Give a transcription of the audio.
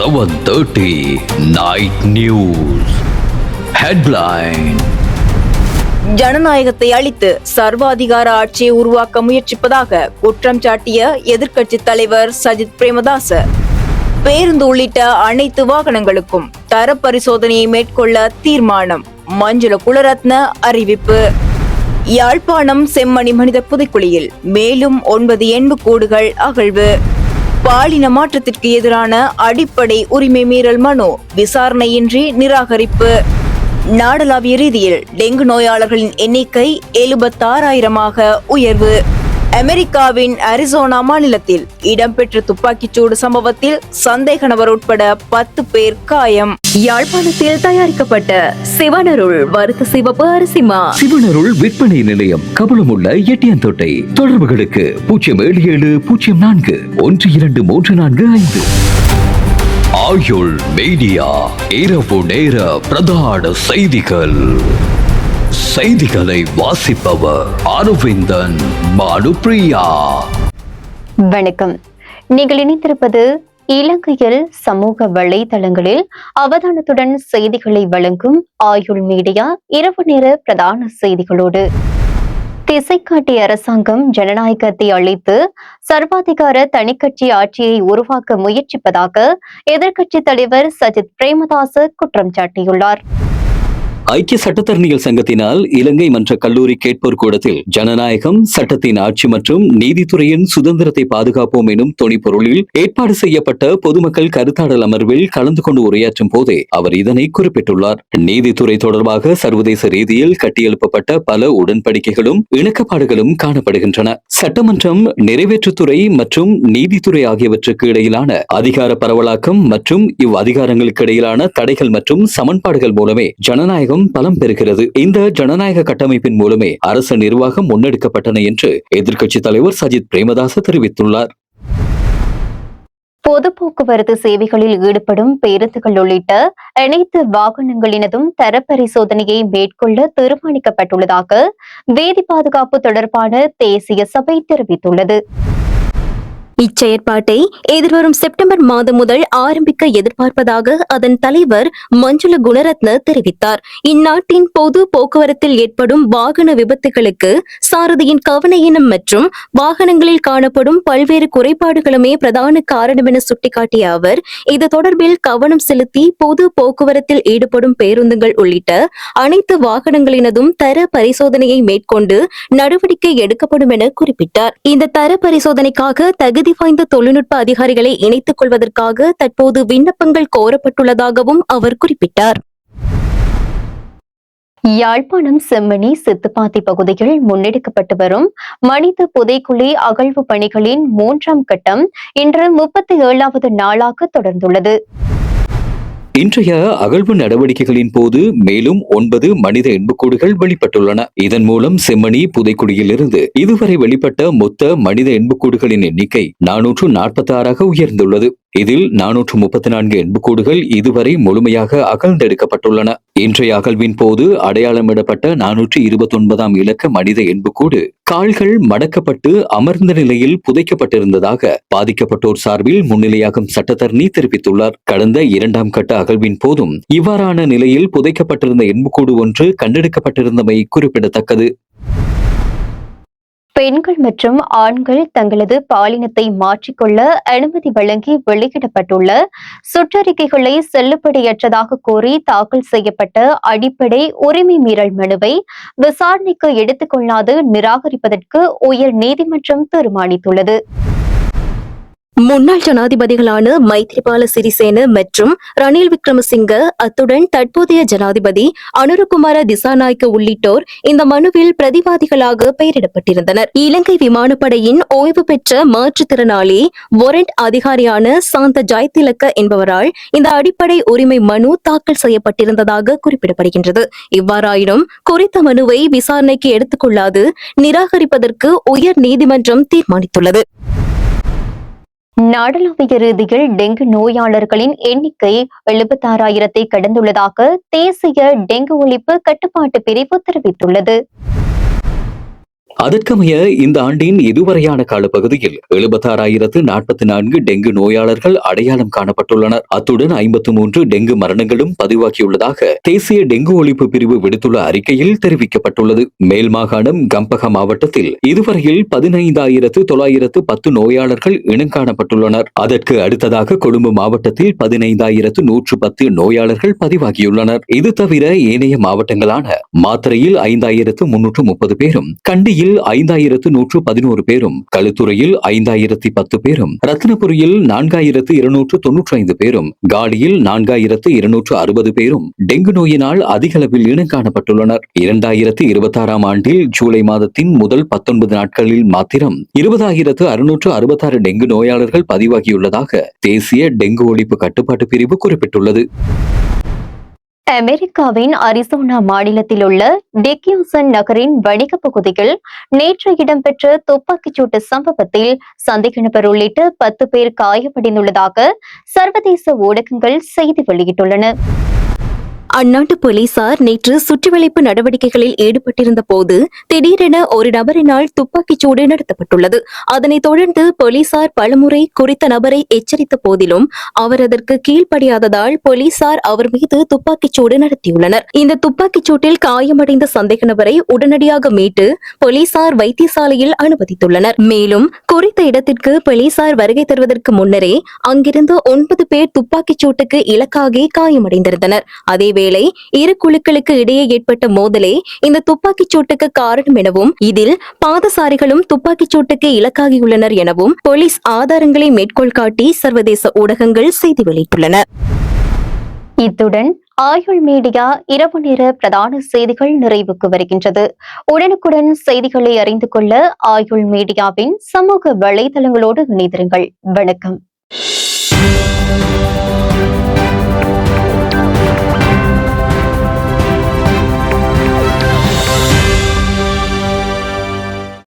7:30 Night News Headline. ஜனநாயகத்தை அழித்து சர்வாதிகார ஆட்சியை உருவாக்க முயற்சிப்பதாக குற்றம் சாட்டிய எதிர்க்கட்சி தலைவர் சஜித் பிரேமதாச. பேருந்து உள்ளிட்ட அனைத்து வாகனங்களுக்கும் தர பரிசோதனையை மேற்கொள்ள தீர்மானம். மஞ்சுள குலரத்ன அறிவிப்பு. யாழ்ப்பாணம் செம்மணி மனித புதைக்குழியில் மேலும் 9 எண்புக்கூடுகள் அகழ்வு. பாலின மாற்றத்திற்கு எதிரான அடிப்படை உரிமை மீறல் மனு விசாரணையின்றி நிராகரிப்பு. நாடளாவிய ரீதியில் டெங்கு நோயாளர்களின் எண்ணிக்கை 76,000 உயர்வு. அமெரிக்காவின் அரிசோனா மாநிலத்தில் இடம்பெற்ற துப்பாக்கிச்சூடு சம்பவத்தில் சந்தேக நபர் உட்பட 10 பேர் காயம். யாழ்ப்பாணத்தில் தயாரிக்கப்பட்ட சிவனருள் வறுத்த சிவப்பு அரிசிமா. சிவனருள் விற்பனை நிலையம் கபலமுள்ள எட்டியந்தோட்டை. தொடர்புகளுக்கு 0774-123445. ஆயுள் மீடியா இரவு நேர பிரதான செய்திகளை வாசிப்பவர் அரவிந்தன் பானுப்பிரியா. வணக்கம். நீங்கள் இணைந்திருப்பது இலங்கையில் சமூக வலைதளங்களில் அவதானத்துடன் செய்திகளை வழங்கும் ஆயுள் மீடியா இரவு நேர பிரதான செய்திகளோடு. திசைக்காட்டி அரசாங்கம் ஜனநாயகத்தை அழித்து சர்வாதிகார தனிக்கட்சி ஆட்சியை உருவாக்க முயற்சிப்பதாக எதிர்க்கட்சி தலைவர் சஜித் பிரேமதாச குற்றம் சாட்டியுள்ளார். ஐக்கிய சட்டத்தரணிகள் சங்கத்தினால் இலங்கை மன்ற கல்லூரி கேட்போர் கூடத்தில் ஜனநாயகம், சட்டத்தின் ஆட்சி மற்றும் நீதித்துறையின் சுதந்திரத்தை பாதுகாப்போம் எனும் தொனிப்பொருளில் ஏற்பாடு செய்யப்பட்ட பொதுமக்கள் கருத்தாடல் அமர்வில் கலந்து கொண்டு உரையாற்றும் போதே அவர் இதனை குறிப்பிட்டுள்ளார். நீதித்துறை தொடர்பாக சர்வதேச ரீதியில் கட்டியெழுப்பப்பட்ட பல உடன்படிக்கைகளும் இணக்கப்பாடுகளும் காணப்படுகின்றன. சட்டமன்றம், நிறைவேற்றுத்துறை மற்றும் நீதித்துறை ஆகியவற்றுக்கு இடையிலான அதிகார பரவலாக்கம் மற்றும் இவ் அதிகாரங்களுக்கு இடையிலான தடைகள் மற்றும் சமன்பாடுகள் மூலமே ஜனநாயகம் பலம் பெறுகிறது. இந்த ஜனநாயக கட்டமைப்பின் மூலமே அரசு நிர்வாகம் முன்னெடுக்கப்பட்டன என்று எதிர்க்கட்சி தலைவர் சஜித் பிரேமதாச தெரிவித்துள்ளார். பொது போக்குவரத்து சேவைகளில் ஈடுபடும் பேருந்துகள் உள்ளிட்ட அனைத்து வாகனங்களினதும் தர பரிசோதனையை மேற்கொள்ள தீர்மானிக்கப்பட்டுள்ளதாக வீதி பாதுகாப்பு தொடர்பான தேசிய சபை தெரிவித்துள்ளது. இச்செயற்பாட்டை எதிர்வரும் செப்டம்பர் மாதம் முதல் ஆரம்பிக்க எதிர்பார்ப்பதாக அதன் தலைவர் மஞ்சுள குணரத்ன தெரிவித்தார். இந்நாட்டின் பொது போக்குவரத்தில் ஏற்படும் வாகன விபத்துகளுக்கு சாரதியின் கவனயீனம் மற்றும் வாகனங்களில் காணப்படும் பல்வேறு குறைபாடுகளுமே பிரதான காரணம் என சுட்டிக்காட்டிய அவர், இது தொடர்பில் கவனம் செலுத்தி பொது போக்குவரத்தில் ஈடுபடும் பேருந்துகள் உள்ளிட்ட அனைத்து வாகனங்களினதும் தர பரிசோதனையை மேற்கொண்டு நடவடிக்கை எடுக்கப்படும் என குறிப்பிட்டார். இந்த தர பரிசோதனைக்காக தகுதி வாய்ந்த தொழில்நுட்ப அதிகாரிகளை இணைத்துக் கொள்வதற்காக தற்போது விண்ணப்பங்கள் கோரப்பட்டுள்ளதாகவும் அவர் குறிப்பிட்டார். யாழ்ப்பாணம் செம்மணி சித்துப்பாத்தி பகுதியில் முன்னெடுக்கப்பட்டு வரும் மனித புதைக்குழி அகழ்வு பணிகளின் 3ஆம் கட்டம் இன்று 37வது நாளாக தொடர்ந்துள்ளது. இன்றைய அகழ்வு நடவடிக்கைகளின் போது மேலும் 9 மனித எண்புக்கூடுகள் வெளிப்பட்டுள்ளன. இதன் மூலம் செம்மணி புதைக்குழியிலிருந்து இதுவரை வெளிப்பட்ட மொத்த மனித எண்புக்கூடுகளின் எண்ணிக்கை 446 உயர்ந்துள்ளது. இதில் 434 எண்புக்கூடுகள் இதுவரை முழுமையாக அகழ்ந்தெடுக்கப்பட்டுள்ளன. இன்றைய அகழ்வின் போது அடையாளமிடப்பட்ட 429ஆம் இலக்க மனித எண்புக்கூடு கால்கள் மடக்கப்பட்டு அமர்ந்த நிலையில் புதைக்கப்பட்டிருந்ததாக பாதிக்கப்பட்டோர் சார்பில் முன்னிலையாகும் சட்டத்தரணி தெரிவித்துள்ளார். கடந்த 2ஆம் கட்ட அகழ்வின் போதும் இவ்வாறான நிலையில் புதைக்கப்பட்டிருந்த எண்புக்கூடு ஒன்று கண்டெடுக்கப்பட்டிருந்தமை குறிப்பிடத்தக்கது. பெண்கள் மற்றும் ஆண்கள் தங்களது பாலினத்தை மாற்றிக்கொள்ள அனுமதி வழங்கி வெளியிடப்பட்டுள்ள சுற்றறிக்கைகளை செல்லுபடியற்றதாக கோரி தாக்கல் செய்யப்பட்ட அடிப்படை உரிமை மீறல் மனுவை விசாரணைக்கு எடுத்துக் கொள்ளாது நிராகரிப்பதற்கு உயர் நீதிமன்றம் தீர்மானித்துள்ளது. முன்னாள் ஜனாதிபதிகளான மைத்ரிபால சிறிசேன மற்றும் ரணில் விக்ரமசிங்க, அத்துடன் தற்போதைய ஜனாதிபதி அனுரகுமார திசாநாயக்க உள்ளிட்டோர் இந்த மனுவில் பிரதிவாதிகளாக பெயரிடப்பட்டிருந்தனர். இலங்கை விமானப்படையின் ஓய்வு பெற்ற மாற்றுத்திறனாளி வாரண்ட் அதிகாரியான சாந்த ஜாய்திலக்க என்பவரால் இந்த அடிப்படை உரிமை மனு தாக்கல் செய்யப்பட்டிருந்ததாக குறிப்பிடப்படுகின்றது. இவ்வாறாயினும் குறித்த மனுவை விசாரணைக்கு எடுத்துக் கொள்ளாது நிராகரிப்பதற்கு உயர் நீதிமன்றம் தீர்மானித்துள்ளது. நாடளாவிய ரீதியில் டெங்கு நோயாளர்களின் எண்ணிக்கை 76,000 கடந்துள்ளதாக தேசிய டெங்கு ஒழிப்பு கட்டுப்பாட்டு பிரிவு தெரிவித்துள்ளது. அதற்கமைய இந்த ஆண்டின் இதுவரையான காலப்பகுதியில் 76,044 டெங்கு நோயாளர்கள் அடையாளம் காணப்பட்டுள்ளனர். அத்துடன் 53 டெங்கு மரணங்களும் பதிவாகியுள்ளதாக தேசிய டெங்கு ஒழிப்பு பிரிவு விடுத்துள்ள அறிக்கையில் தெரிவிக்கப்பட்டுள்ளது. மேல் மாகாணம் கம்பஹா மாவட்டத்தில் இதுவரையில் 15,910 நோயாளர்கள் இனங்காணப்பட்டுள்ளனர். அதற்கு அடுத்ததாக கொழும்பு மாவட்டத்தில் 15,110 நோயாளர்கள் பதிவாகியுள்ளனர். இது தவிர ஏனைய மாவட்டங்களான மாத்தறையில் 5,330 பேரும், கண்டியில் 5,111 பேரும், களுத்துறையில் 5,010 பேரும், ரத்னபுரியில் 4,295 பேரும், காலியில் 4,260 பேரும் டெங்கு நோயினால் அதிக அளவில் இனங்காணப்பட்டுள்ளனர். 2026 ஆண்டில் ஜூலை மாதத்தின் முதல் 19 நாட்களில் மாத்திரம் 20,666 டெங்கு நோயாளர்கள் பதிவாகியுள்ளதாக தேசிய டெங்கு ஒழிப்பு கட்டுப்பாட்டு பிரிவு குறிப்பிட்டுள்ளது. அமெரிக்காவின் அரிசோனா மாநிலத்தில் உள்ள டிக்யூசன் நகரின் வணிக பகுதியில் நேற்று இடம்பெற்ற துப்பாக்கிச்சூட்டு சம்பவத்தில் சந்தேக நபர் உள்ளிட்ட 10 பேர் காயமடைந்துள்ளதாக சர்வதேச ஊடகங்கள் செய்தி வெளியிட்டுள்ளன. அந்நாட்டு போலீசார் நேற்று சுற்றிவளைப்பு நடவடிக்கைகளில் ஈடுபட்டிருந்த போது திடீரென ஒரு நபரினால் துப்பாக்கிச்சூடு நடத்தப்பட்டுள்ளது. அதனைத் தொடர்ந்து போலீசார் பலமுறை குறித்த நபரை எச்சரித்த போதிலும் அவர் அதற்கு கீழ்ப்படியாததால் போலீசார் அவர் மீது துப்பாக்கிச்சூடு நடத்தியுள்ளனர். இந்த துப்பாக்கிச்சூட்டில் காயமடைந்த சந்தேக நபரை உடனடியாக மீட்டு போலீசார் வைத்தியசாலையில் அனுமதித்துள்ளனர். மேலும் குறித்த இடத்திற்கு போலீசார் வருகை தருவதற்கு முன்னரே அங்கிருந்து 9 பேர் துப்பாக்கிச்சூட்டுக்கு இலக்காகி காயமடைந்திருந்தனர். அதேவேளை இரு குழுக்களுக்கு இடையே ஏற்பட்ட மோதலே இந்த துப்பாக்கிச் சூட்டுக்கு காரணம் எனவும் இதில் பாதசாரிகளும் துப்பாக்கிச் சூட்டுக்கு இலக்காகியுள்ளனர் எனவும் போலீஸ் ஆதாரங்களை மேற்கோள் காட்டி சர்வதேச ஊடகங்கள் செய்தி வெளியிட்டுள்ளன. இத்துடன் ஆயுள் மீடியா இரவு நேர பிரதான செய்திகள் நிறைவுக்கு வருகின்றது. உடனுக்குடன் செய்திகளை அறிந்து கொள்ள ஆயுள் மீடியாவின் சமூக வலைதளங்களோடு இணைந்திருங்கள். வணக்கம்.